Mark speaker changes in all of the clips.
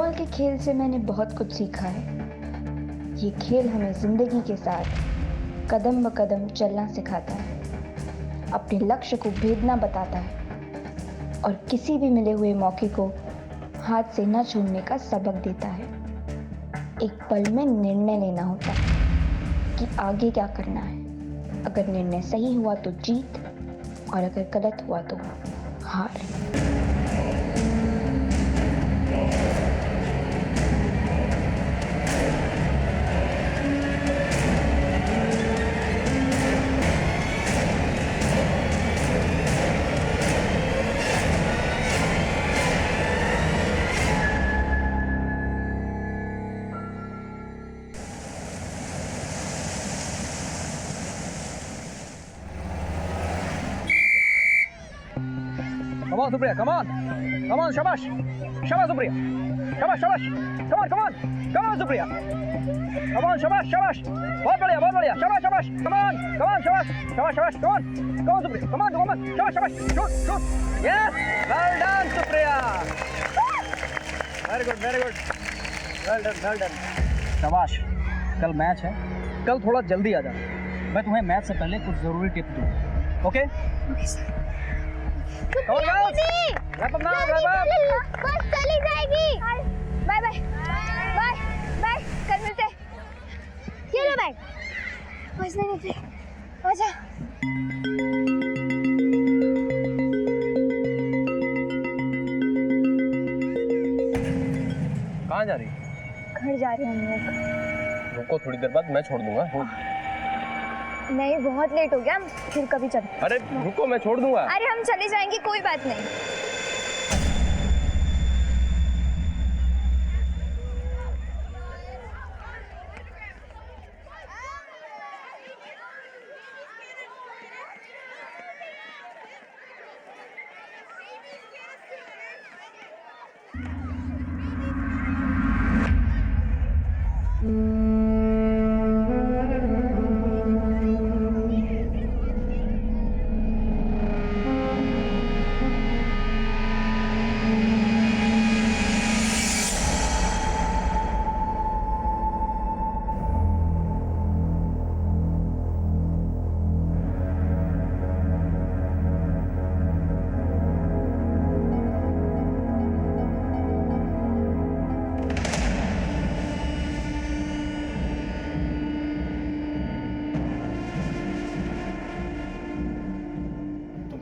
Speaker 1: Football के खेल से मैंने बहुत कुछ सीखा है। ये खेल हमें जिंदगी के साथ कदम ब कदम चलना सिखाता है, अपने लक्ष्य को भेदना बताता है और किसी भी मिले हुए मौके को हाथ से न छोड़ने का सबक देता है। एक पल में निर्णय लेना होता है कि आगे क्या करना है। अगर निर्णय सही हुआ तो जीत और अगर गलत हुआ तो हार।
Speaker 2: Come on, Supriya, come on. Come on, shabash. Shabash, Supriya. Shabash, shabash. Come on, come on. Come on, Supriya. Come on, shabash, shabash. बहुत बढ़िया. Shabash, shabash. Come on, shabash. Shabash, shabash. Come on. Come on, Supriya. Come on. Shabash. Shoot. Yes. Well done, Supriya. Very good. Well done. शाबाश. कल match है. कल थोड़ा जल्दी आ जाना. मैं तुम्हें मैच से पहले कुछ जरूरी टिप दूंगा. Okay?
Speaker 3: Okay sir.
Speaker 2: Come on, girls. Wrap up now.
Speaker 3: बस चली जाएगी। बाय। कल मिलते हैं। ये लो बैग। बस नहीं निकले। आजा।
Speaker 2: कहाँ जा रही?
Speaker 3: घर जा रही हूँ हम लोग।
Speaker 2: रुको, थोड़ी देर बाद मैं छोड़ दूंगा.
Speaker 3: नहीं, बहुत लेट हो गया, फिर कभी चलो।
Speaker 2: अरे रुको, मैं छोड़ दूंगा.
Speaker 3: अरे हम चले जाएंगे, कोई बात नहीं।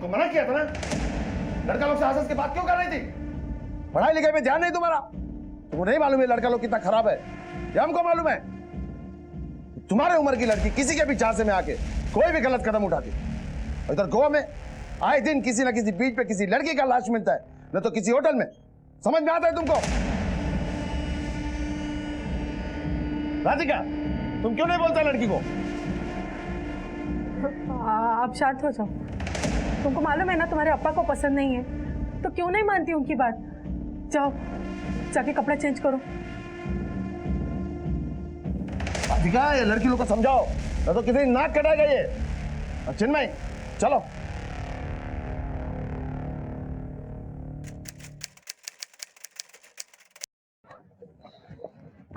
Speaker 4: मना किया था ना, लड़का लोग से हंस के बात क्यों कर रही थी? पढ़ाई लिखाई में ध्यान नहीं तुम्हारा? तुमको नहीं मालूम है लड़का लोग कितना खराब है? ये हमको मालूम है। तुम्हारे उम्र की लड़की किसी के भी झांसे में आके कोई भी गलत कदम उठाती, और इधर गोवा में आए दिन किसी ना किसी बीच पे किसी लड़की का लाश मिलता है, न तो किसी होटल में। समझ में आता है तुमको? राधिका, तुम क्यों नहीं बोलता लड़की को?
Speaker 5: आप शांत हो जाओ। तुमको मालूम है ना तुम्हारे अप्पा को पसंद नहीं है, तो क्यों नहीं मानती उनकी बात? जाओ जाके कपड़ा चेंज करो।
Speaker 4: राधिका, ये लड़की लोग को समझाओ, न तो किसी नाक कटाएगा ये। चिन्मय, चलो।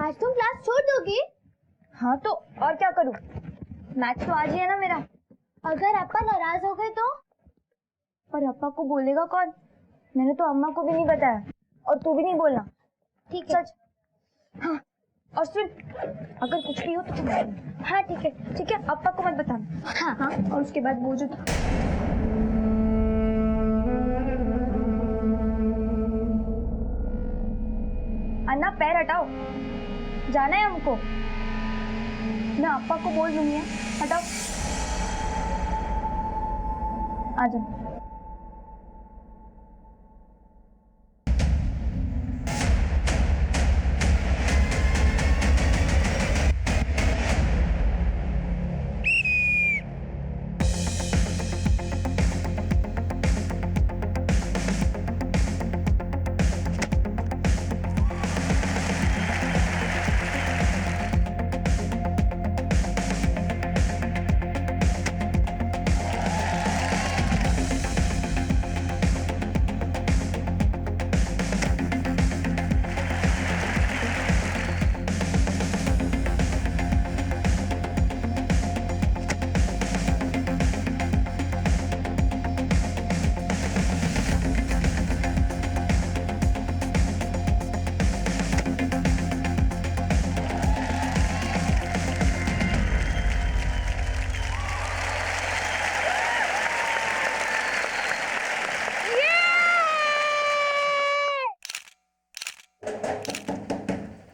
Speaker 3: आज तुम क्लास छोड़ दोगी? हाँ तो और क्या करूँ? मैच तो आज ही है ना मेरा। अगर अप्पा नाराज हो गए तो? पर अप्पा को बोलेगा कौन? मैंने तो अम्मा को भी नहीं बताया, और तू भी नहीं बोलना, ठीक है? सच। हाँ, और सुन, अगर कुछ भी हो तो तुम बोलना। हाँ ठीक है, अप्पा को मत बताना। हाँ, और उसके बाद वो जो अन्ना, पैर हटाओ, जाना है हमको। मैं अप्पा को बोल दूंगी, हटाओ। आ जाओ।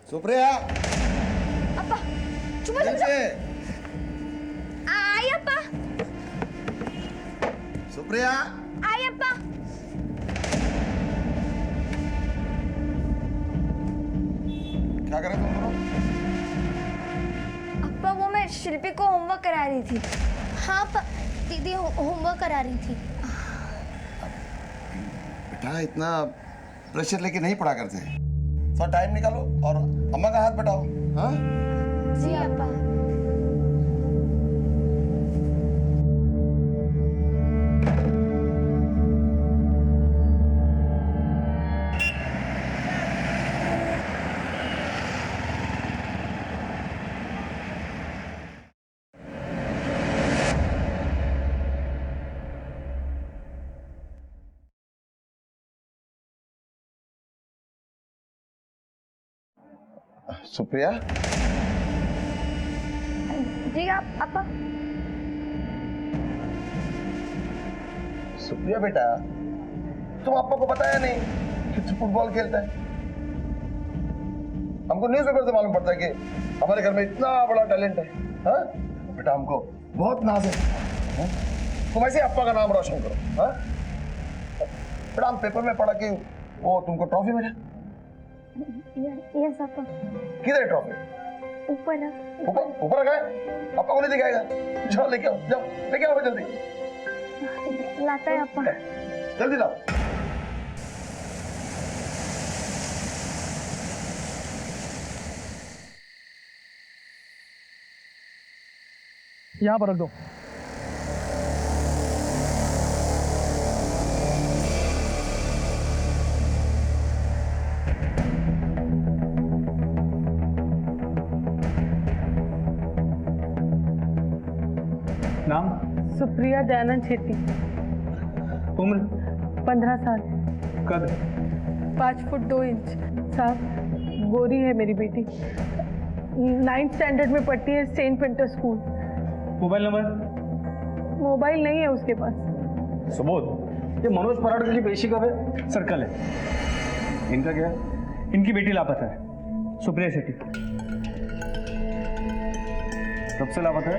Speaker 4: सुप्रिया
Speaker 3: ಅಪ್ಪ ಚುಮ್ಮ
Speaker 4: नीचे
Speaker 3: ಆಯಪ್ಪ
Speaker 4: सुप्रिया
Speaker 3: ಆಯಪ್ಪ
Speaker 4: क्या कर रहे तुम दोनों?
Speaker 3: अप्पा वो मैं शिल्पी को होमवर्क करा रही थी। हाँ दीदी होमवर्क करा रही थी।
Speaker 4: बेटा इतना प्रेशर लेके नहीं पढ़ा करते। थोड़ा टाइम निकालो और अम्मा का हाथ बटाओ। हाँ
Speaker 3: जी अप्पा।
Speaker 4: सुप्रिया
Speaker 3: जी आप अप्पा।
Speaker 4: सुप्रिया बेटा तुम पापा को बताया नहीं कि तू फुटबॉल खेलता है। हमको न्यूज़पेपर से मालूम पड़ता है कि हमारे घर में इतना बड़ा टैलेंट है। हाँ बेटा हमको बहुत नाज है। हाँ? तुम ऐसे अप्पा का नाम रोशन करो। हाँ बेटा हम पेपर में पढ़ा कि वो तुमको ट्रॉफी मिला।
Speaker 3: यस अप्पा।
Speaker 4: किधर है ट्रॉफी?
Speaker 3: ऊपर है।
Speaker 4: ऊपर ऊपर रखा है? अप्पा को नहीं दिखाएगा। जाओ लेके आओ, जाओ लेके आओ जल्दी।
Speaker 3: लाता है अप्पा।
Speaker 4: जल्दी लाओ।
Speaker 2: यहाँ पर रख दो। नाम?
Speaker 5: सुप्रिया दयानंद छेत्री।
Speaker 2: उम्र?
Speaker 5: 15 साल।
Speaker 2: कद?
Speaker 5: 5 फुट 2 इंच। साहब गोरी है मेरी बेटी। 9th स्टैंडर्ड में पढ़ती है Saint Winter School.
Speaker 2: Mobile number?
Speaker 5: Mobile नहीं है उसके पास।
Speaker 2: सबूत? ये मनोज पराड़ की पेशी कब है? सर्कल है। इनका क्या है? इनकी बेटी लापता है, सुप्रिया शेट्टी। कब से लापता है?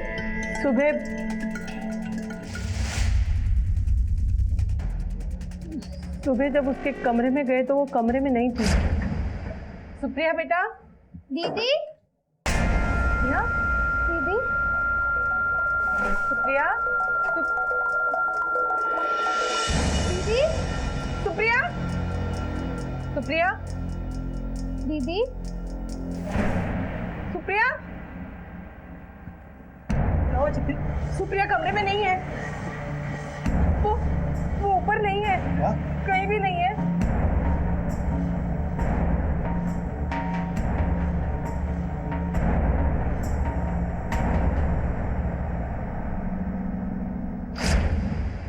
Speaker 5: सुबह जब उसके कमरे में गए तो वो कमरे में नहीं थी। सुप्रिया बेटा।
Speaker 3: दीदी
Speaker 5: या?
Speaker 3: दीदी
Speaker 5: सुप्रिया
Speaker 3: दीदी
Speaker 5: सुप्रिया सुप्रिया
Speaker 3: दीदी
Speaker 5: सुप्रिया सुप्रिया कमरे में नहीं है। वो ऊपर नहीं है।
Speaker 4: क्या?
Speaker 5: कहीं भी नहीं है।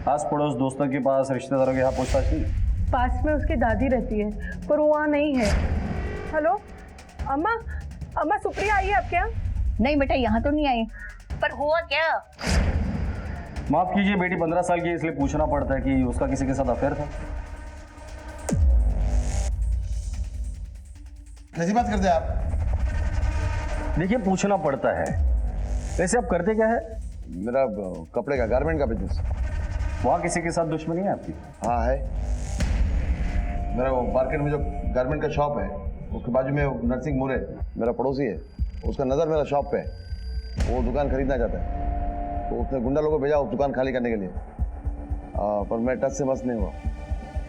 Speaker 6: आस पड़ोस दोस्तों के पास रिश्तेदारों के यहाँ पूछताछ की?
Speaker 5: पास में उसकी दादी रहती है पर वो वहाँ नहीं है। हेलो अम्मा, अम्मा सुप्रिया आई है आपके यहाँ?
Speaker 7: नहीं बेटा यहाँ तो नहीं आई, पर हुआ क्या?
Speaker 6: माफ कीजिए, बेटी 15 साल की है इसलिए पूछना पड़ता है कि उसका किसी के साथ अफेयर था।
Speaker 4: कैसी बात करते हैं आप?
Speaker 6: देखिए पूछना पड़ता है। वैसे आप करते क्या है?
Speaker 4: मेरा कपड़े का गारमेंट का बिजनेस।
Speaker 6: वहाँ किसी के साथ दुश्मनी है आपकी?
Speaker 4: हाँ है। मेरा वो मार्केट में जो गारमेंट का शॉप है उसके बाजू में नरसिंह मुरे मेरा पड़ोसी है, उसका नज़र मेरा शॉप पे है। वो दुकान खरीदना चाहता है तो उसने गुंडा लोगों को भेजा उस दुकान खाली करने के लिए। पर मैं टच से मस नहीं हुआ।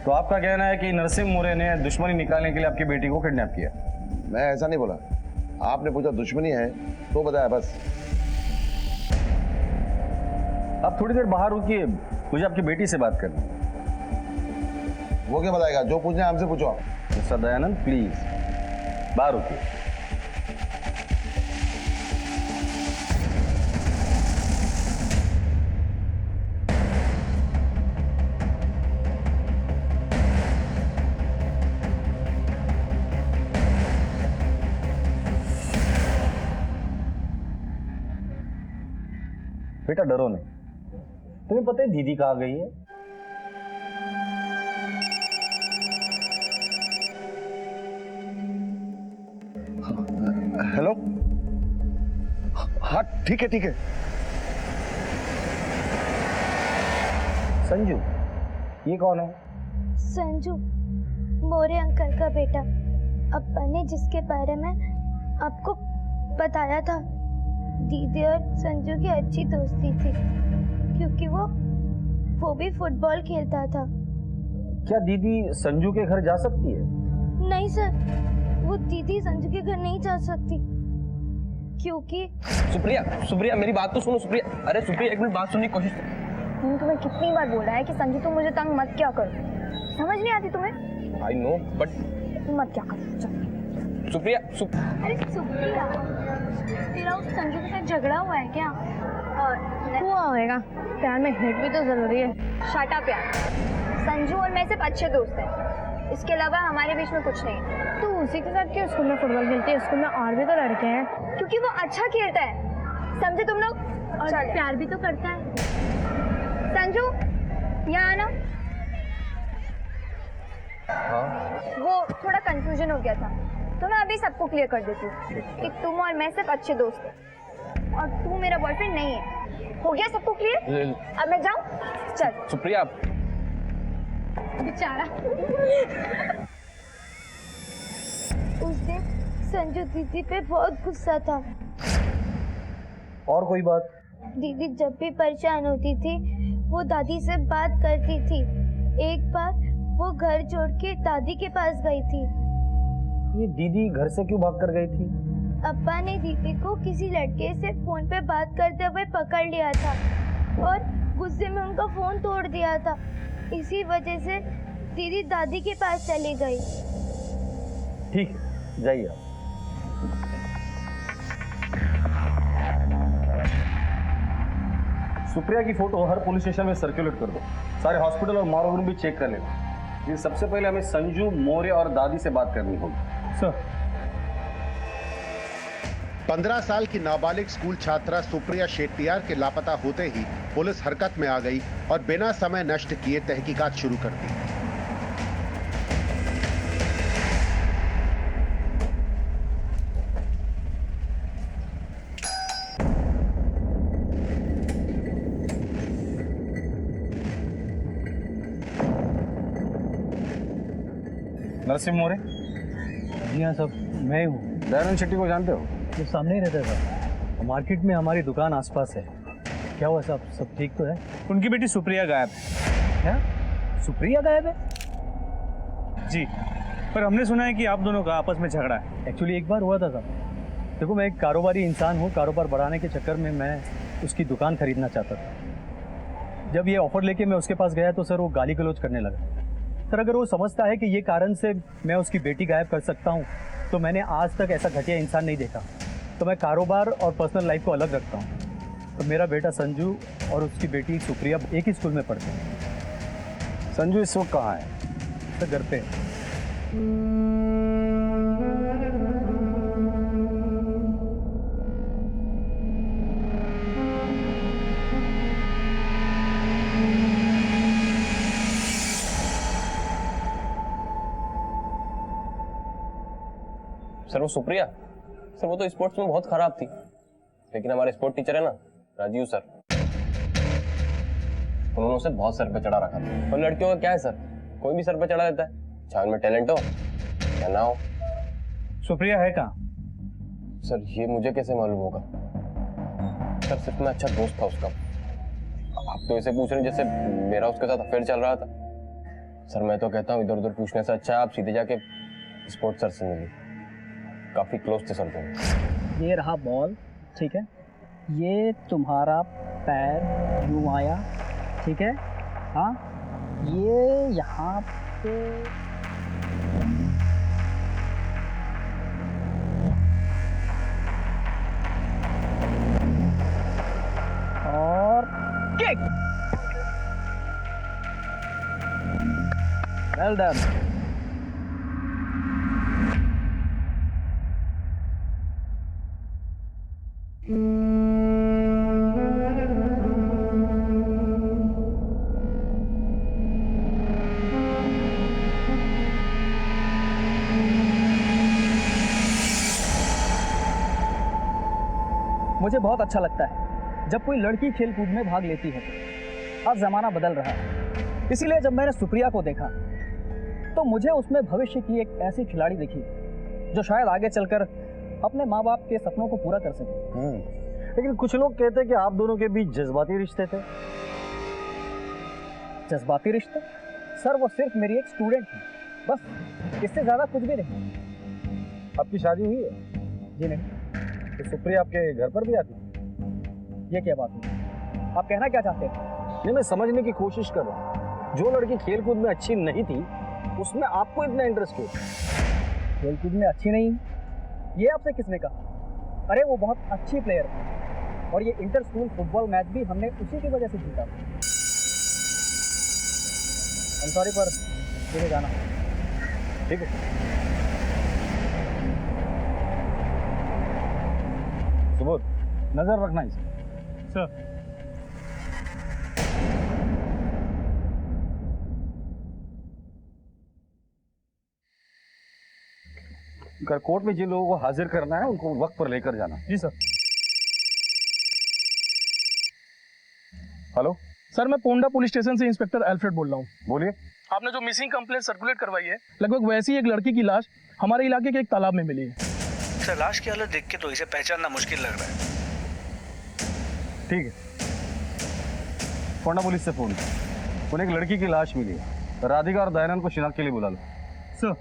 Speaker 6: तो आपका कहना है कि नरसिंह मोरे ने दुश्मनी निकालने के लिए आपकी बेटी को किडनैप किया?
Speaker 4: मैं ऐसा नहीं बोला। आपने पूछा दुश्मनी है तो बताया बस।
Speaker 6: आप थोड़ी देर बाहर रुकिए, मुझे आपकी बेटी से बात करनी है।
Speaker 4: वो क्या बताएगा? जो पूछना है हमसे पूछो आप।
Speaker 6: मिस्टर दयानंद प्लीज बाहर रुकिए। बेटा डरो नहीं, तुम्हें पता है दीदी कहाँ गई है?
Speaker 4: हेलो, हाँ ठीक है ठीक है।
Speaker 6: संजू, ये कौन है?
Speaker 3: संजू, मोरे अंकल का बेटा। अब्बा ने जिसके बारे में आपको बताया था, दीदी और संजू की अच्छी दोस्ती थी, क्योंकि वो भी फुटबॉल खेलता था।
Speaker 6: क्या दीदी संजू के घर जा सकती है?
Speaker 3: नहीं सर, वो दीदी संजू के घर नहीं जा सकती, क्योंकि
Speaker 2: सुप्रिया, सुप्रिया मेरी बात तो सुनो सुप्रिया। अरे सुप्रिया एक मिनट बात सुनने की कोशिश कर।
Speaker 3: मैंने तुम्हें कितनी बार बोला है कि संजू तुम मुझे तंग मत क्या करो, समझ नहीं आती तुम्हें?
Speaker 2: आई नो बट
Speaker 3: मत क्या करो, चल।
Speaker 2: सुप्रिया
Speaker 3: अरे सुप्रिया, तेरा उस संजू के साथ झगड़ा हुआ है क्या? हुआ होएगा, प्यार में हिट भी तो जरूरी है। शट अप यार, संजू और मैं सिर्फ अच्छे दोस्त हैं, इसके अलावा हमारे बीच में कुछ नहीं है।
Speaker 8: तू उसी के साथ क्यों स्कूल में फुटबॉल खेलती है? स्कूल में और भी तो लड़के हैं।
Speaker 3: क्योंकि वो अच्छा खेलता है, समझे तुम लोग?
Speaker 8: और प्यार भी तो करता है।
Speaker 3: संजू यहाँ आना।
Speaker 2: हाँ
Speaker 3: वो थोड़ा कंफ्यूजन हो गया था, तो मैं अभी सबको क्लियर कर देती हूँ कि तुम और मैं सिर्फ अच्छे दोस्त हैं और तू मेरा बॉयफ्रेंड नहीं है। हो गया सबको क्लियर? अब मैं जाऊँ? चल।
Speaker 2: सुप्रिया
Speaker 3: बेचारा। उस दिन संजू दीदी पे बहुत गुस्सा था।
Speaker 6: और कोई बात?
Speaker 3: दीदी जब भी परेशान होती थी वो दादी से बात करती थी। एक बार वो घर छोड़ के दादी के पास गई थी।
Speaker 6: ये दीदी घर से क्यों भाग कर गई थी?
Speaker 3: अब्बा ने दीदी को किसी लड़के से फोन पे बात करते हुए पकड़ लिया था और गुस्से में उनका फोन तोड़ दिया था। इसी वजह से दीदी दादी के पास चली गई।
Speaker 6: ठीक है, जाइए आप। सुप्रिया की फोटो हर पुलिस स्टेशन में सर्कुलेट कर दो, सारे हॉस्पिटल और मॉर्ग रूम भी चेक कर लेना। ये सबसे पहले हमें संजू, मौर्य और दादी से बात करनी होगी। सर।
Speaker 9: 15 साल की नाबालिग स्कूल छात्रा सुप्रिया शेट्टियार के लापता होते ही पुलिस हरकत में आ गई और बिना समय नष्ट किए तहकीकात शुरू कर दी।
Speaker 6: नरसिंह मौर्य?
Speaker 10: जी हाँ साहब, मैं हूँ।
Speaker 6: दयानंद शेट्टी को जानते हो?
Speaker 10: वो सामने ही रहता था। मार्केट में हमारी दुकान आसपास है। क्या हुआ साहब, सब ठीक तो है?
Speaker 11: उनकी बेटी सुप्रिया गायब है।
Speaker 10: क्या सुप्रिया गायब है?
Speaker 11: जी, पर हमने सुना है कि आप दोनों का आपस में झगड़ा है।
Speaker 10: एक्चुअली एक बार हुआ था साहब। देखो, मैं एक कारोबारी इंसान हूँ। कारोबार बढ़ाने के चक्कर में मैं उसकी दुकान खरीदना चाहता था। जब ये ऑफर लेके मैं उसके पास गया तो सर वो गाली गलौज करने लगा। सर, अगर वो समझता है कि ये कारण से मैं उसकी बेटी गायब कर सकता हूँ तो मैंने आज तक ऐसा घटिया इंसान नहीं देखा। तो मैं कारोबार और पर्सनल लाइफ को अलग रखता हूँ। तो मेरा बेटा संजू और उसकी बेटी सुप्रिया एक ही स्कूल में पढ़ते हैं।
Speaker 6: संजू इस वक्त कहाँ है?
Speaker 10: सर, घर पे।
Speaker 2: सर वो सुप्रिया, सर वो तो स्पोर्ट्स में बहुत खराब थी, लेकिन हमारे स्पोर्ट टीचर है ना राजीव सर, उन्होंने उसे बहुत सर पे चढ़ा रखा था। और लड़कियों का क्या है सर, कोई भी सर पे चढ़ा देता है, चाहे उनमें टैलेंट हो या ना हो।
Speaker 11: सुप्रिया है कहाँ?
Speaker 2: सर ये मुझे कैसे मालूम होगा? सर सिर्फ मैं अच्छा दोस्त था उसका। आप तो इसे पूछ रहे जैसे मेरा उसके साथ अफेयर चल रहा था। सर मैं तो कहता हूँ इधर उधर पूछने से अच्छा आप सीधे जाके स्पोर्ट्स सर से मिलिए, काफी क्लोज थे सर दोनों।
Speaker 12: ये रहा बॉल, ठीक है? ये तुम्हारा पैर यूं आया, ठीक है? हाँ, ये यहाँ पे और किक। Well done. मुझे बहुत अच्छा लगता है जब कोई लड़की खेल कूद में भाग लेती है। अब ज़माना बदल रहा है, इसीलिए जब मैंने सुप्रिया को देखा तो मुझे उसमें भविष्य की एक ऐसी खिलाड़ी दिखी जो शायद आगे चलकर अपने माँ बाप के सपनों को पूरा कर सके।
Speaker 6: लेकिन कुछ लोग कहते हैं कि आप दोनों के बीच जज्बाती रिश्ते थे।
Speaker 12: जज्बाती रिश्ते? सर वो सिर्फ मेरी एक स्टूडेंट थी, बस, इससे ज़्यादा कुछ भी नहीं।
Speaker 6: आपकी शादी हुई है?
Speaker 12: जी नहीं।
Speaker 6: तो सुप्रिया आपके घर पर भी आती?
Speaker 12: ये क्या बात हुई? आप कहना क्या चाहते हैं?
Speaker 6: नहीं, मैं समझने की कोशिश कर रहा हूँ। जो लड़की खेल कूद में अच्छी नहीं थी उसमें आपको इतना इंटरेस्ट क्यों?
Speaker 12: खेल कूद में अच्छी नहीं, ये आपसे किसने कहा? अरे वो बहुत अच्छी प्लेयर है और ये इंटर स्कूल फुटबॉल मैच भी हमने उसी की वजह से जीता। I'm sorry पर मुझे जाना।
Speaker 6: ठीक है, सुबोध नजर रखना इसे।
Speaker 11: सर
Speaker 6: कोर्ट में जिन लोगों को हाजिर करना है उनको वक्त पर लेकर जाना।
Speaker 11: जी सर।
Speaker 6: हेलो
Speaker 2: सर, मैं पोंडा पुलिस स्टेशन से इंस्पेक्टर अल्फ्रेड बोल रहा हूँ।
Speaker 6: बोलिए।
Speaker 2: आपने जो मिसिंग कंप्लेंट सर्कुलेट करवाई है, लगभग वैसी एक लड़की की लाश हमारे इलाके के एक तालाब में मिली है।
Speaker 10: सर लाश की हालत देख के तो इसे पहचानना मुश्किल लग रहा है।
Speaker 6: ठीक है, पोंडा पुलिस से फोन, उन्हें एक लड़की की लाश मिली है। राधिका और दयानंद को शिनाख्त के लिए बुला लो।
Speaker 11: सर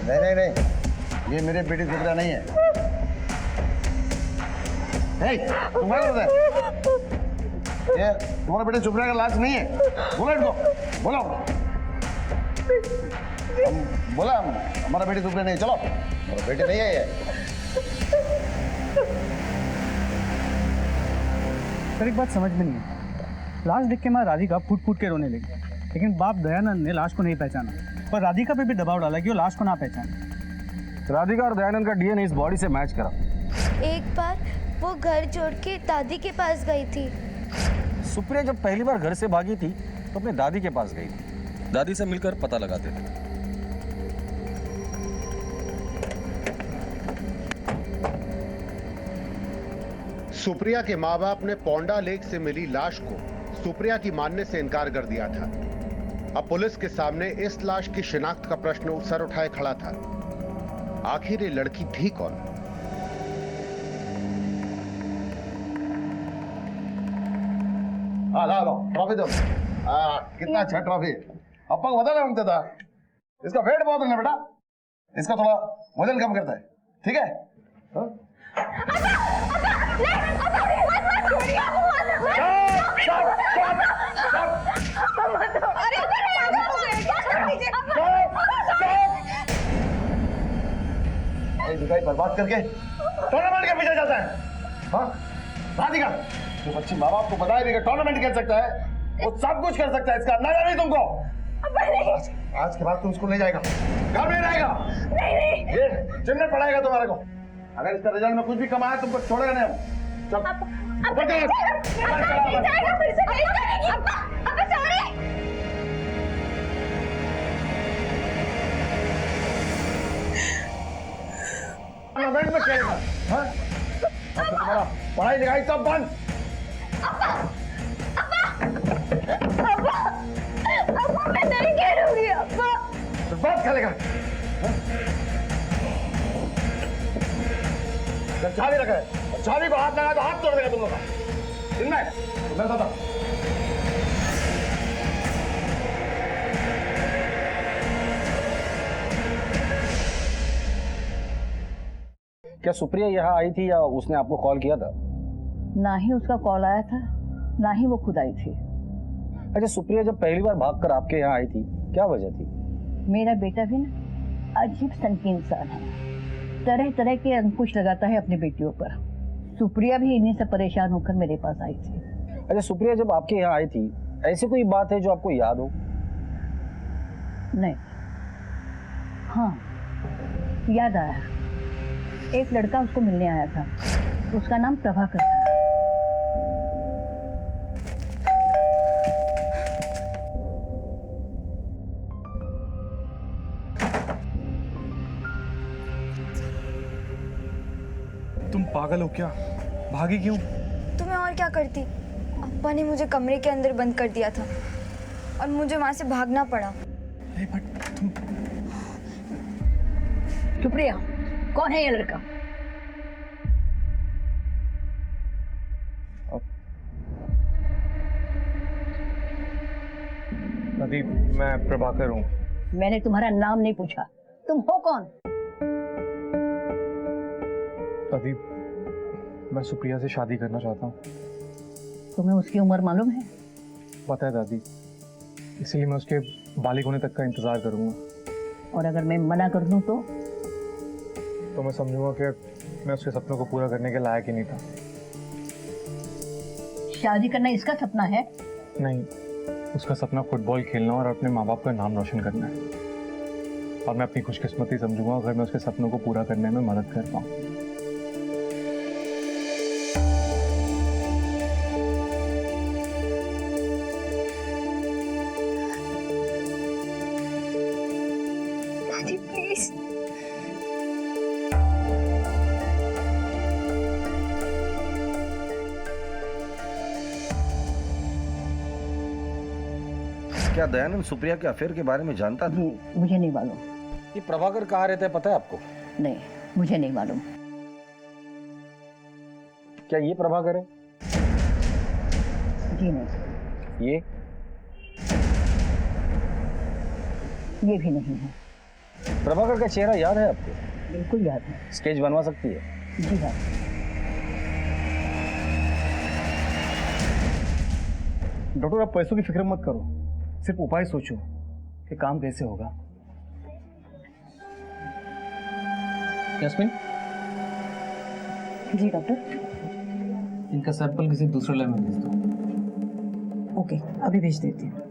Speaker 4: नहीं नहीं नहीं, ये मेरे बेटी सुप्रिया नहीं है। तुम्हारा ये तुम्हारा बेटी सुप्रिया का लाश नहीं है। बोला इनको, बोला बोला हमारा बेटी सुप्रिया नहीं। चलो, हमारा बेटी नहीं है ये।
Speaker 11: सर एक बात समझ में नहीं है, लाश देख के मैं राधिका फूट फूट के रोने लगी, लेकिन बाप दयानंद ने लाश को नहीं पहचाना, पर राधिका पे भी दबाव डाला कि वो लाश को ना पहचाने।
Speaker 6: राधिका और दयानंद का डीएनए इस बॉडी से मैच करा।
Speaker 3: एक बार वो घर छोड़ के दादी के पास गई थी।
Speaker 6: सुप्रिया जब पहली बार घर से भागी थी तो अपने दादी के पास गई थी। दादी से मिलकर पता लगाते थे।
Speaker 9: सुप्रिया के माँ बाप ने पोंडा लेक से मिली लाश को सुप्रिया की मानने से इनकार कर दिया था। अब पुलिस के सामने इस लाश की शिनाख्त का प्रश्न सर उठाए खड़ा था। आखिर ये लड़की थी कौन?
Speaker 4: लो ट्रॉफी दो। कितना अच्छा ट्रॉफी। अप्पा को बता मांगता था, इसका वेट बहुत है बेटा, इसका थोड़ा वजन कम करता है, ठीक है? दिखाई बर्बाद करके टूर्नामेंट के पीछे जाता है। हाँ राधिका, जो बच्ची माँ बाप को बताया भी कि टूर्नामेंट खेल सकता है, वो सब कुछ कर सकता है, इसका अंदाजा नहीं तुमको। आज के बाद तुम स्कूल नहीं जाएगा, घर में रहेगा। नहीं। ये जिम में पढ़ाएगा तुम्हारे को। अगर इसका रिजल्ट में कुछ भी कमाया तुमको छोड़ेगा नहीं हम। चल टूर्नामेंट में खेलेगा। हाँ? तुम्हारा पढ़ाई लिखाई सब बंद।
Speaker 3: मैं नहीं खेलूंगी अब्बा।
Speaker 4: बस खेलेगा। जब चाबी रखा है, चाबी को हाथ लगा तो हाथ तोड़ देगा तुम लोग का। इनमें तुम्हें बता।
Speaker 6: क्या सुप्रिया यहाँ आई थी या उसने आपको कॉल किया था?
Speaker 7: ना ही उसका कॉल आया था, ना ही वो खुद आई थी।
Speaker 6: अच्छा, सुप्रिया जब पहली बार भागकर आपके यहाँ आई थी, क्या वजह थी?
Speaker 7: मेरा बेटा भी ना अजीब सनकी इंसान है, तरह तरह के अंकुश लगाता है अपनी बेटियों पर। सुप्रिया भी इन्हीं से परेशान होकर मेरे पास आई थी।
Speaker 6: अच्छा, सुप्रिया जब आपके यहाँ आई थी, ऐसी कोई बात है जो आपको याद हो?
Speaker 7: नहीं, हाँ याद आया, एक लड़का उसको मिलने आया था, उसका नाम प्रभाकर था।
Speaker 13: तुम पागल हो क्या? भागी क्यों?
Speaker 3: तो मैं और क्या करती? अप्पा ने मुझे कमरे के अंदर बंद कर दिया था और मुझे वहां से भागना पड़ा।
Speaker 7: सुप्रिया, कौन है ये लड़का?
Speaker 13: दादी, मैं प्रभाकर हूँ।
Speaker 7: मैंने तुम्हारा नाम नहीं पूछा, तुम हो कौन?
Speaker 13: दादी, मैं सुप्रिया से शादी करना चाहता हूँ।
Speaker 7: तुम्हें उसकी उम्र मालूम है?
Speaker 13: पता है दादी, इसीलिए मैं उसके बालिग होने तक का इंतजार करूँगा।
Speaker 7: और अगर मैं मना कर दूं तो
Speaker 13: मैं समझूंगा कि मैं उसके सपनों को पूरा करने के लायक ही नहीं था।
Speaker 7: शादी करना इसका सपना है?
Speaker 13: नहीं, उसका सपना फुटबॉल खेलना और अपने माँ बाप का नाम रोशन करना है। और मैं अपनी खुशकिस्मती समझूंगा अगर मैं उसके सपनों को पूरा करने में मदद कर पाऊँ।
Speaker 3: प्लीज।
Speaker 4: क्या दयानंद सुप्रिया के अफेयर के बारे में जानता था?
Speaker 7: मुझे नहीं मालूम।
Speaker 6: ये प्रभाकर कहाँ रहता है, पता है आपको?
Speaker 7: नहीं, मुझे नहीं मालूम।
Speaker 6: क्या ये प्रभाकर है?
Speaker 7: जी नहीं। ये भी नहीं है।
Speaker 6: प्रभाकर का चेहरा याद है आपको?
Speaker 7: बिल्कुल याद है।
Speaker 6: स्केच बनवा सकती है?
Speaker 7: जी हाँ।
Speaker 11: डॉक्टर, आप पैसों की फिक्र मत करो, सिर्फ उपाय सोचो कि काम कैसे होगा।
Speaker 10: यास्मीन?
Speaker 5: जी डॉक्टर।
Speaker 10: इनका सैंपल किसी दूसरे लैब में भेज दो।
Speaker 5: ओके, अभी भेज देती हूँ।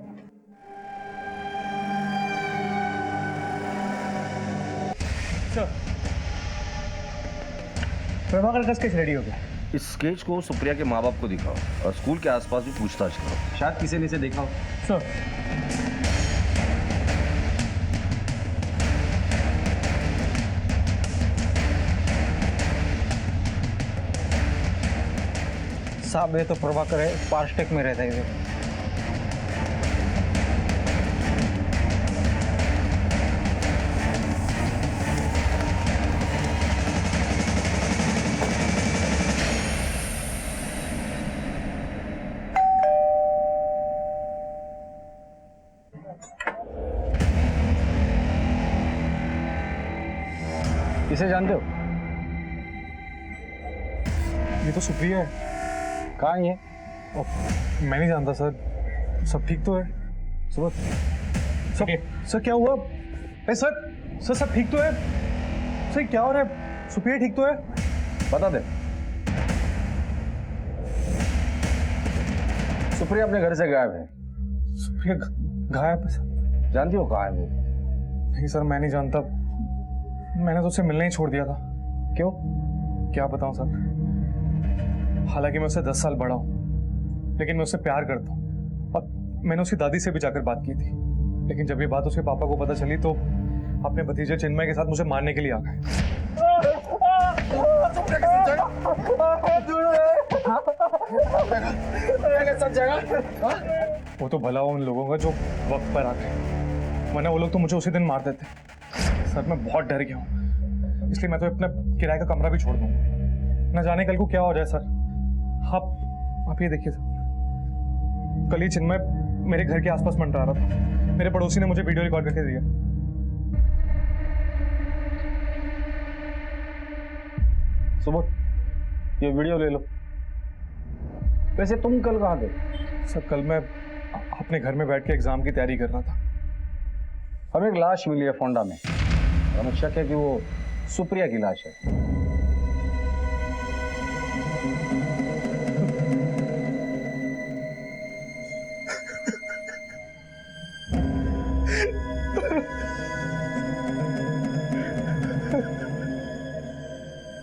Speaker 11: प्रभाकर का स्केच रेडी हो गया।
Speaker 4: इस स्केच को सुप्रिया के माँ बाप को दिखाओ और स्कूल के आसपास भी पूछताछ करो।
Speaker 10: शायद किसी ने इसे देखा हो।
Speaker 11: सर,
Speaker 12: साहब ये तो प्रभाकर है, पार्स्टेक में रहता है इधर।
Speaker 6: इसे जानते हो?
Speaker 13: ये तो सुप्रिया है।
Speaker 6: कहाँ है ये?
Speaker 13: मैं नहीं जानता सर। सब ठीक तो है? सुबह सर क्या हुआ? सर सब ठीक तो है? सर क्या हो रहा है? सुप्रिया ठीक तो है?
Speaker 6: बता दे। सुप्रिया अपने घर से गायब है।
Speaker 13: सुप्रिया गायब है सर?
Speaker 6: जानती हो कहाँ है वो?
Speaker 13: नहीं सर, मैं नहीं जानता। मैंने तो उसे मिलना ही छोड़ दिया था।
Speaker 6: क्यों?
Speaker 13: क्या बताऊं सर। हालांकि मैं उससे 10 साल बड़ा हूं, लेकिन मैं उससे प्यार करता हूं। और मैंने उसकी दादी से भी जाकर बात की थी, लेकिन जब ये बात उसके पापा को पता चली तो अपने भतीजे चिन्मय के साथ मुझे मारने के लिए आ गए। वो तो भला उन लोगों का जो वक्त पर आते, वरना वो लोग तो मुझे उसी दिन मार देते। सर मैं बहुत डर गया हूँ, इसलिए मैं तो अपना किराए का कमरा भी छोड़ दूंगा। न जाने कल को क्या हो जाए सर। आप ये देखिए सर, कल ही चिन्मय मेरे घर के आसपास मंडरा रहा था। मेरे पड़ोसी ने मुझे वीडियो रिकॉर्ड करके दिया।
Speaker 6: सुबह ये वीडियो ले लो। वैसे तुम कल कहाँ थे?
Speaker 13: सर कल मैं अपने घर में बैठ के एग्जाम की तैयारी कर रहा था।
Speaker 6: हमें एक लाश मिली है फोंडा में, हमें शक है कि वो सुप्रिया की लाश है।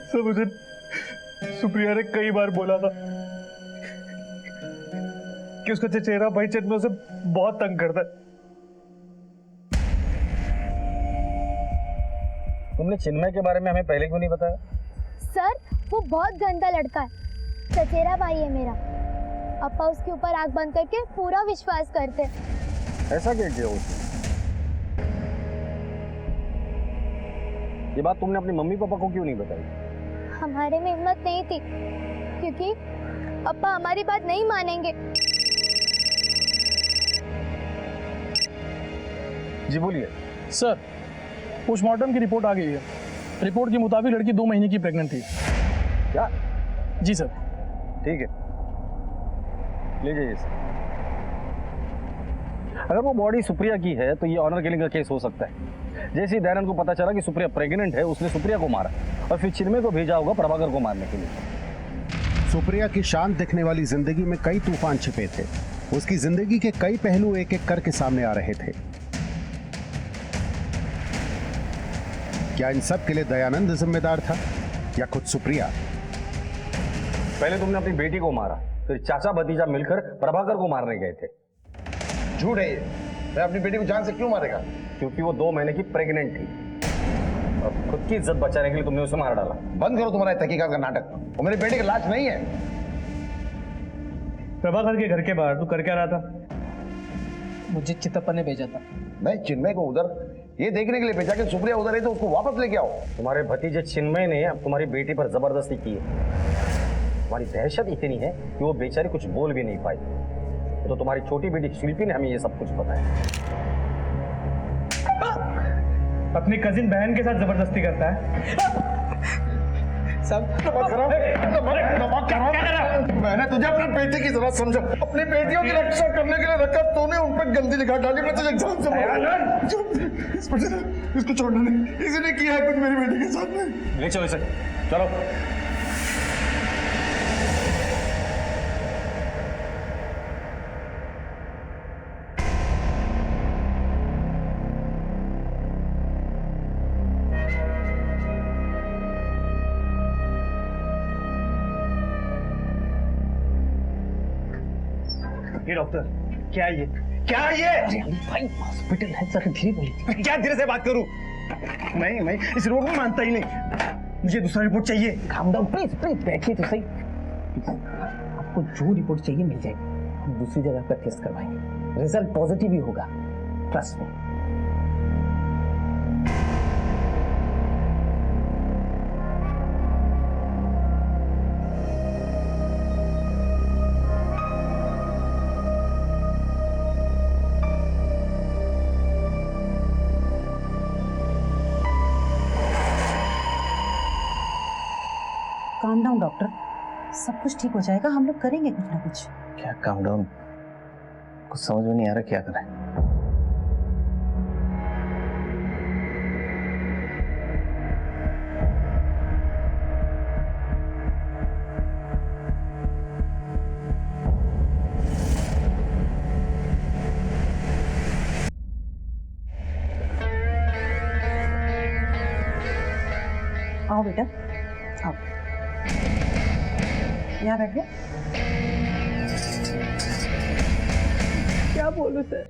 Speaker 13: सर मुझे सुप्रिया ने कई बार बोला था कि उसका चचेरा भाई चिन्मय उसे बहुत तंग करता है।
Speaker 6: तुमने चिन्मय के बारे में हमें पहले क्यों नहीं बताया?
Speaker 3: सर वो बहुत गंदा लड़का है, चचेरा भाई है मेरा। अपा उसके ऊपर आंख बंद करके पूरा विश्वास करते।
Speaker 6: ऐसा क्या किया उसने? ये बात तुमने अपनी मम्मी पापा को क्यों नहीं बताई?
Speaker 3: हमारे में हिम्मत नहीं थी, क्योंकि अपा हमारी बात नहीं मानेंगे।
Speaker 6: जी बोलिए।
Speaker 11: सर पोस्टमार्टम की रिपोर्ट आ गई है। रिपोर्ट के मुताबिक लड़की 2 महीने की प्रेग्नेंट थी।
Speaker 6: क्या?
Speaker 11: जी सर।
Speaker 6: ठीक है, ले जाइए सर। अगर वो बॉडी सुप्रिया की है तो ये ऑनर किलिंग का केस हो सकता है। जैसे ही दयानंद को पता चला कि सुप्रिया प्रेग्नेंट है, उसने सुप्रिया को मारा और फिर चिन्मय को भेजा होगा प्रभाकर को मारने के लिए।
Speaker 9: सुप्रिया की शांत दिखने वाली जिंदगी में कई तूफान छिपे थे। उसकी जिंदगी के कई पहलू एक एक करके सामने आ रहे थे। क्या इन सब के लिए दयानंद जिम्मेदार था या खुद सुप्रिया?
Speaker 6: पहले तुमने अपनी बेटी को मारा, फिर चाचा भतीजा मिलकर प्रभाकर को मारने गए थे।
Speaker 4: झूठ है ये। मैं अपनी बेटी को जान से क्यों मारेगा?
Speaker 6: क्योंकि वो 2 महीने की प्रेग्नेंट थी और खुद की इज्जत बचाने के लिए तुमने उसे मार डाला।
Speaker 4: बंद करो तुम्हारा तहकीकात का नाटक। वो मेरी बेटी की लाश नहीं है।
Speaker 11: प्रभाकर के घर के बाहर तू कर क्या रहा था?
Speaker 12: मुझे चितप्पा ने भेजा था।
Speaker 4: मैं चिन्मय को उधर ये देखने के लिए भेजा कि सुप्रिया उधर है तो उसको वापस लेके आओ।
Speaker 6: तुम्हारे भतीजे चिन्मय ने अब तुम्हारी बेटी पर जबरदस्ती की है। तुम्हारी दहशत इतनी है कि वो बेचारी कुछ बोल भी नहीं पाई। तो तुम्हारी छोटी बेटी शिल्पी ने हमें ये सब कुछ बताया।
Speaker 11: अपनी कजिन बहन के साथ जबरदस्ती करता है।
Speaker 4: मैंने तुझे अपनी बेटी की जरूरत समझा, अपनी बेटियों की रक्षा करने के लिए रखा, तूने उन पर गंदी निगाह डाली। मैं तुझे एग्जाम से इसको छोड़ना नहीं, किसी ने किया है कुछ मेरी बेटी के साथ में।
Speaker 6: ले चलो इसे, चलो।
Speaker 11: ये डॉक्टर क्या ये
Speaker 12: भाई हॉस्पिटल है सर, धीरे बोलिए।
Speaker 11: क्या धीरे से बात करूं? मैं इस रोग में मानता ही नहीं। मुझे दूसरा रिपोर्ट चाहिए।
Speaker 12: काम डाउन प्लीज, प्लीज बैठिए तो सही। आपको जो रिपोर्ट चाहिए मिल जाएगी। हम दूसरी जगह पर टेस्ट करवाएंगे, रिजल्ट पॉजिटिव ही होगा, ट्रस्ट में।
Speaker 5: काम डाउन डॉक्टर, सब कुछ ठीक हो जाएगा। हम लोग करेंगे कुछ ना कुछ।
Speaker 12: क्या काम डाउन? कुछ समझ में नहीं आ रहा क्या करें।
Speaker 5: आओ बेटा, आओ यहाँ बैठो। क्या बोलूं सर,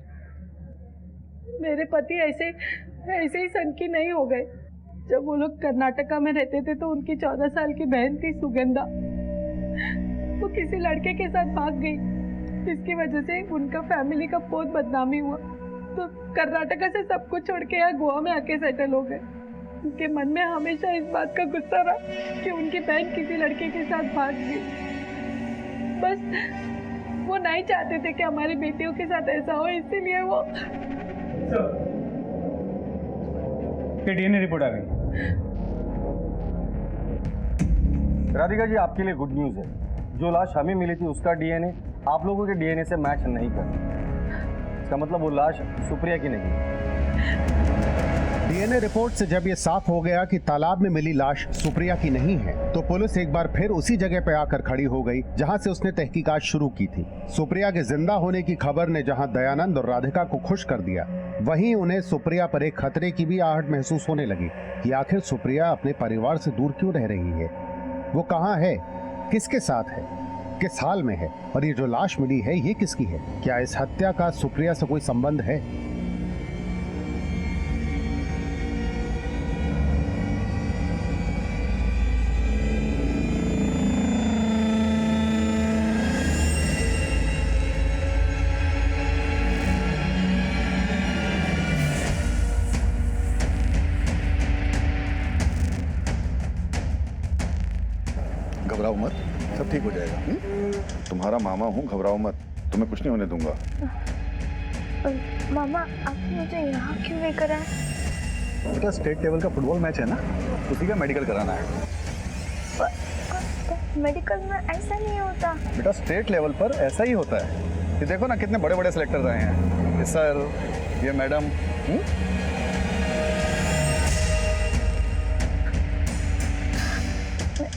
Speaker 5: मेरे पति ऐसे ही सनकी नहीं हो गए। जब वो लोग कर्नाटका में रहते थे तो उनकी 14 साल की बहन थी सुगंधा, वो किसी लड़के के साथ भाग गई। इसकी वजह से उनका फैमिली का बहुत बदनामी हुआ, तो कर्नाटका से सब कुछ छोड़ के यहाँ गोवा में आके सेटल हो गए। उनके मन में हमेशा इस बात का गुस्सा रहा कि उनकी बहन किसी लड़के के साथ भाग गई। बस वो नहीं चाहते थे कि हमारी बेटियों के साथ ऐसा हो, इसीलिए वो।
Speaker 11: डीएनए रिपोर्ट आ गई।
Speaker 6: राधिका जी, आपके लिए गुड न्यूज है। जो लाश हमें मिली थी उसका डीएनए आप लोगों के डीएनए से मैच नहीं कर। इसका मतलब वो लाश सुप्रिया की नहीं।
Speaker 9: डीएनए रिपोर्ट से जब ये साफ हो गया कि तालाब में मिली लाश सुप्रिया की नहीं है, तो पुलिस एक बार फिर उसी जगह पे आकर खड़ी हो गई जहां से उसने तहकीकात शुरू की थी। सुप्रिया के जिंदा होने की खबर ने जहां दयानंद और राधिका को खुश कर दिया, वहीं उन्हें सुप्रिया पर एक खतरे की भी आहट महसूस होने लगी कि आखिर सुप्रिया अपने परिवार से दूर क्यों रह रही है, वो कहाँ है, किसके साथ है, किस हाल में है, और ये जो लाश मिली है ये किसकी है? क्या इस हत्या का सुप्रिया से कोई संबंध है?
Speaker 4: घबराओ मत, सब ठीक हो जाएगा। तुम्हारा मामा हूँ, घबराओ मत, तुम्हें कुछ नहीं होने दूंगा।
Speaker 3: मामा आप मुझे यहाँ क्यों लेकर आए?
Speaker 10: बेटा स्टेट लेवल का फुटबॉल मैच है ना, उसी का मेडिकल कराना है।
Speaker 3: मेडिकल में ऐसा नहीं होता।
Speaker 10: बेटा स्टेट लेवल पर ऐसा ही होता है। ये देखो ना कितने बड़े बड़े सिलेक्टर आए हैं, ये सर, ये मैडम।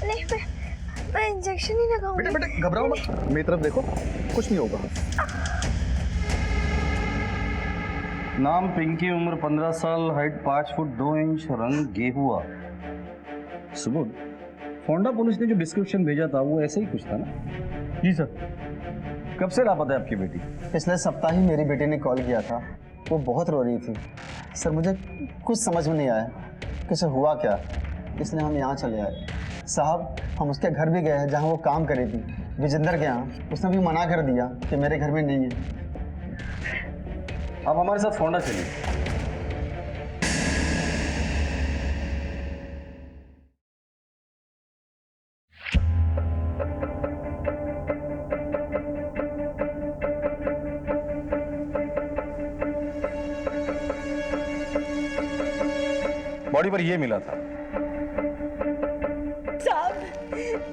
Speaker 3: नहीं मैं इंजेक्शन ही लगाऊंगी।
Speaker 10: बेटा बेटा घबराओ मत, मेरी तरफ देखो, कुछ नहीं होगा।
Speaker 6: नाम पिंकी, उम्र 15 साल, हाइट 5 फुट 2 इंच, रंग गेहुआ।
Speaker 10: सुबोध, फोंडा पुलिस ने जो डिस्क्रिप्शन भेजा था वो ऐसे ही कुछ था ना?
Speaker 6: जी सर। कब से लापता है आपकी बेटी?
Speaker 14: पिछले सप्ताह ही मेरी बेटी ने कॉल किया था, वो बहुत रो रही थी। सर मुझे कुछ समझ में नहीं आया कि उसे हुआ क्या, इसलिए हम यहाँ चले आए। साहब हम उसके घर भी गए हैं जहाँ वो काम कर रही थी, विजेंद्र के यहाँ। उसने भी मना कर दिया कि मेरे घर में नहीं है।
Speaker 6: आप हमारे साथ फोंडा चलिए। बॉडी पर ये मिला था।
Speaker 3: साहब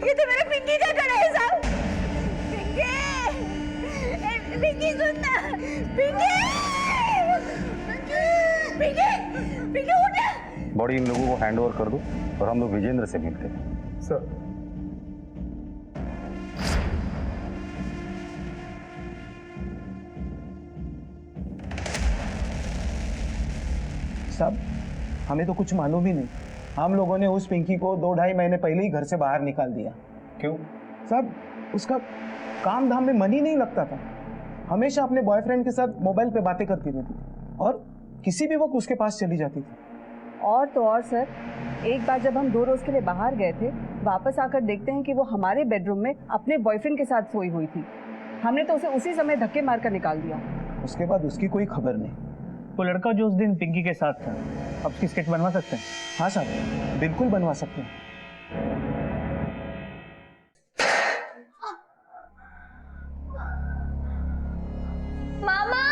Speaker 3: ये तो मेरा पिंकी का कड़ा है साहब। पिंकी सुनना, पिंकी पिंकी पिंकी उठ।
Speaker 6: बॉडी इन लोगों को हैंड ओवर कर दो और हम लोग विजेंद्र से मिलते हैं।
Speaker 10: सर
Speaker 14: साहब हमें तो कुछ मालूम ही नहीं। हम लोगों ने उस पिंकी को 2-2.5 महीने पहले ही घर से बाहर निकाल दिया।
Speaker 6: क्यों?
Speaker 14: साहब उसका काम धाम में मन ही नहीं लगता था। हमेशा अपने बॉयफ्रेंड के साथ मोबाइल पे बातें करती रहती थी और किसी भी वक्त उसके पास चली जाती थी।
Speaker 7: और तो और सर, एक बार जब हम 2 रोज के लिए बाहर गए थे, वापस आकर देखते हैं कि वो हमारे बेडरूम में अपने बॉयफ्रेंड के साथ सोई हुई थी। हमने तो उसे उसी समय धक्के मारकर निकाल दिया।
Speaker 14: उसके बाद उसकी कोई खबर नहीं।
Speaker 11: वो लड़का जो उस दिन पिंकी के साथ था, अब उसकी स्केच बनवा सकते हैं?
Speaker 14: हाँ साहब बिल्कुल बनवा सकते हैं।
Speaker 3: मामा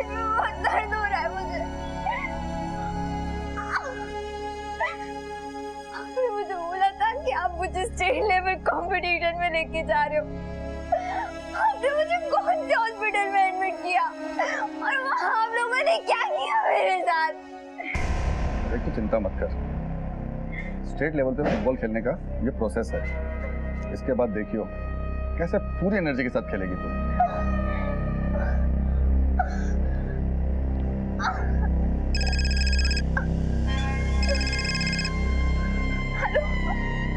Speaker 3: बहुत दर्द हो रहा है मुझे। आपने मुझे बोला था कि आप मुझे स्टेट लेवल कंपटीशन में लेके जा रहे हो। आपने मुझे कौन से हॉस्पिटल में एडमिट किया और वहाँ आप लोगों ने क्या किया मेरे साथ?
Speaker 10: देख तू चिंता मत कर, स्टेट लेवल पे फुटबॉल खेलने का ये प्रोसेस है। इसके बाद देखियो कैसे पूरी एनर्जी के साथ खेलेगी तू।
Speaker 3: हेलो,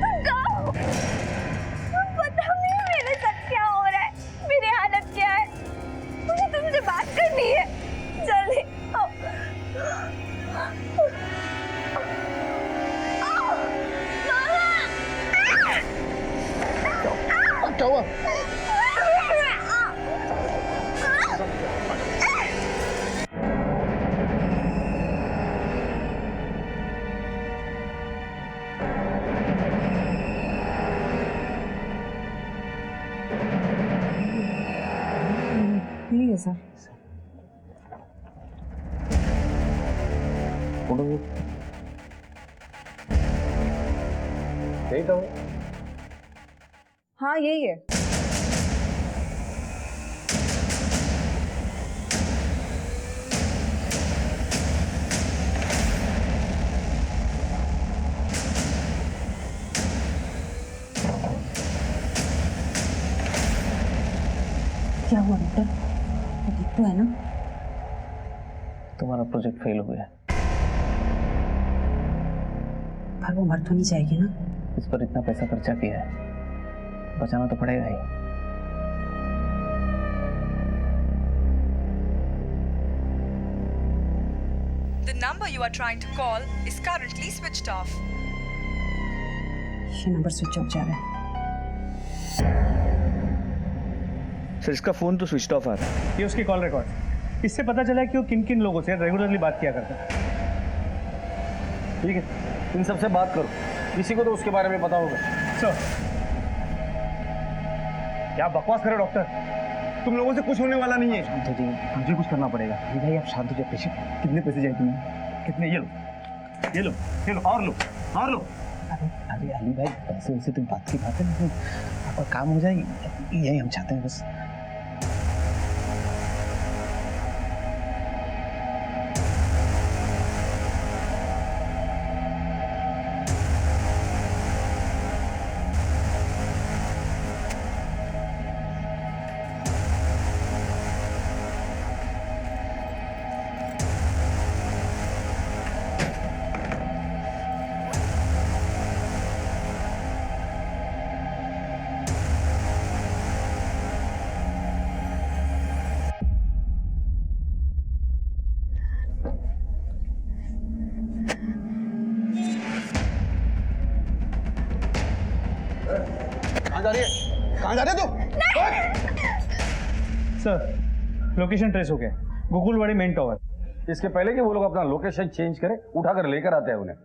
Speaker 3: तुम कहाँ हो? तुम पता नहीं मेरे साथ क्या हो रहा है, मेरी हालत क्या है। मुझे तुमसे बात करनी है, जल्दी आओ।
Speaker 4: क्या हुआ?
Speaker 7: यही है सर।
Speaker 6: यही तो
Speaker 7: हाँ यही है।
Speaker 12: क्या हुआ डॉक्टर? वो ठीक तो है ना? तुम्हारा प्रोजेक्ट फेल हो गया।
Speaker 7: पर वो मर तो नहीं जाएगी ना?
Speaker 12: इस पर इतना पैसा खर्चा किया है, बचाना तो पड़ेगा ही।
Speaker 15: The number you are trying to call is currently switched off.
Speaker 7: ये नंबर स्विच ऑफ जा रहा है।
Speaker 10: सर इसका फोन तो स्विच ऑफ आ रहा है। ये उसकी कॉल रिकॉर्ड। इससे पता चला है कि वो किन किन लोगों से रेगुलरली बात किया करता है।
Speaker 6: ठीक है, इन सबसे बात करो, किसी को तो उसके बारे में पता होगा।
Speaker 10: सर क्या बकवास करे डॉक्टर, तुम लोगों से कुछ होने वाला नहीं है। शांत हो जाइए, मुझे कुछ करना पड़ेगा। भाई आप शांत हो जाइए। पेशेंट कितने पैसे चाहिए तुम्हें? कितने? ये लो ये लो ये लो और लो और लो। अरे अली भाई पैसे वैसे तो बात की बात है, लेकिन आपका काम हो जाए यही हम चाहते हैं बस।
Speaker 4: कहाँ जा रहे हो तुम?
Speaker 10: सर लोकेशन ट्रेस हो गया, गोकुलवाड़ी मेन टावर।
Speaker 6: इसके पहले कि वो लोग अपना लोकेशन चेंज करें, उठाकर लेकर आते हैं उन्हें।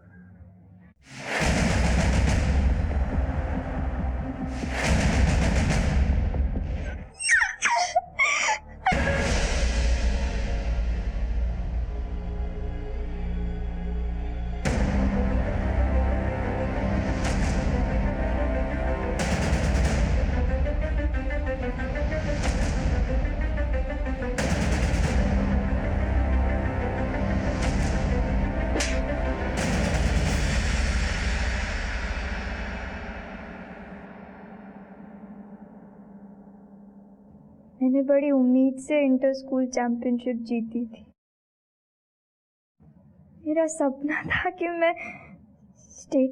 Speaker 3: मैंने बड़ी उम्मीद से इंटर स्कूल चैंपियनशिप जीती थी। मेरा सपना था कि मैं स्टेट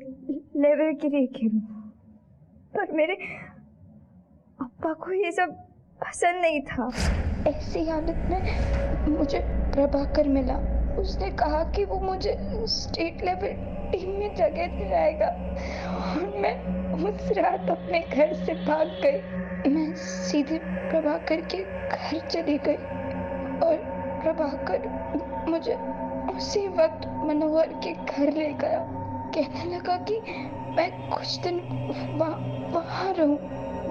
Speaker 3: लेवल के लिए खेलूं, पर मेरे पापा को ये सब पसंद नहीं था।
Speaker 1: ऐसी हालत में मुझे प्रभाकर मिला। उसने कहा कि वो मुझे स्टेट लेवल टीम में जगह दिलाएगा और मैं उस रात अपने घर से भाग गई। मैं सीधे प्रभाकर के घर चली गई और प्रभाकर मुझे उसी वक्त मनोहर के घर ले गया। कहने लगा कि मैं कुछ दिन वहाँ रहूं।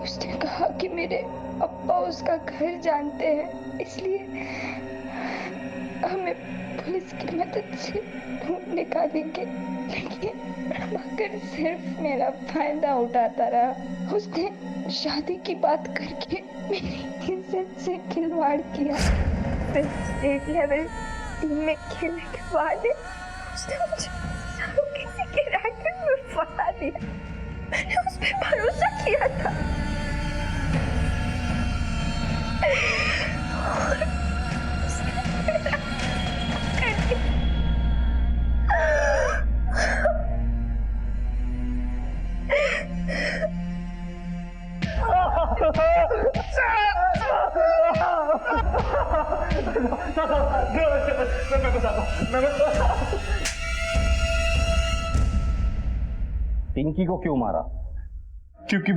Speaker 1: उसने कहा कि मेरे अप्पा उसका घर जानते हैं, इसलिए हमें पुलिस की मदद से ढूंढ निकालेंगे। लेकिन प्रभाकर सिर्फ मेरा फायदा उठाता रहा। उसने शादी की बात करके मेरी इज्जत से खिलवाड़ किया। फिर स्टेट लेवल टीम में खेलने के बाद उसने मुझे किसी के रैकेट में फंसा दिया। मैंने उस पर भरोसा किया था और उसने मेरा कर दिया।
Speaker 6: पिंकी को क्यों मारा?
Speaker 13: क्योंकि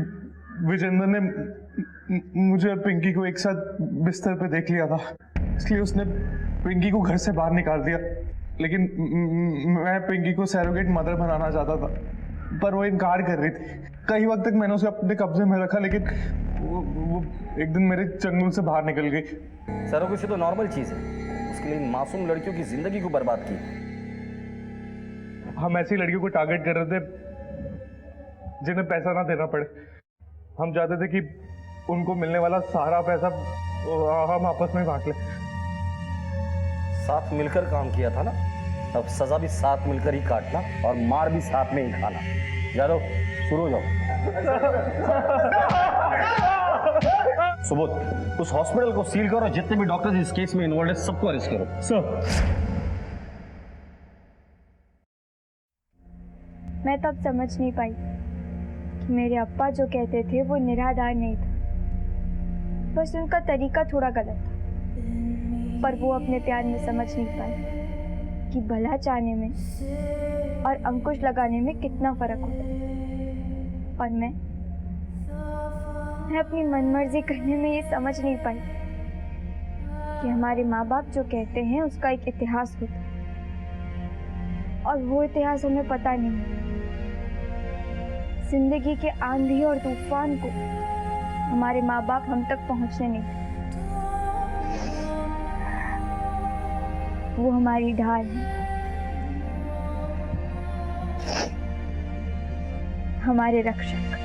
Speaker 13: विजेंद्र ने मुझे और पिंकी को एक साथ बिस्तर पे देख लिया था, इसलिए उसने पिंकी को घर से बाहर निकाल दिया। लेकिन मैं पिंकी को सैरोगेट मदर बनाना चाहता था, पर वो इनकार कर रही थी। कई वक्त तक मैंने उसे अपने कब्जे में रखा, लेकिन वो एक दिन मेरे चंगुल से बाहर निकल गई।
Speaker 6: सरोगेसी तो नॉर्मल चीज है, उसके लिए इन मासूम लड़कियों की जिंदगी को बर्बाद की।
Speaker 13: हम ऐसी लड़कियों को टारगेट कर रहे थे जिन्हें पैसा ना देना पड़े। हम चाहते थे कि उनको मिलने वाला सारा पैसा हम आपस में बांट लें।
Speaker 6: साथ मिलकर काम किया था ना, अब सजा भी साथ मिलकर ही काटना और मार भी साथ में ही खाना। जाओ शुरू हो जाओ। सुबोध, उस हॉस्पिटल को सील करो, जितने भी डॉक्टर्स इस केस में इन्वॉल्व है सबको अरेस्ट करो।
Speaker 11: सर
Speaker 3: मैं तब समझ नहीं पाई कि मेरे अप्पा जो कहते थे वो निराधार नहीं था, बस उनका तरीका थोड़ा गलत था। पर वो अपने प्यार में समझ नहीं पाई कि भला चाहने में और अंकुश लगाने में कितना फर्क होता है। और मैं अपनी मनमर्जी करने में ये समझ नहीं पाई कि हमारे माँ बाप जो कहते हैं उसका एक इतिहास होता है, और वो इतिहास हमें पता नहीं। जिंदगी के आंधी और तूफान को हमारे माँ बाप हम तक पहुंचने नहीं देते। वो हमारी ढाल है, हमारे रक्षक।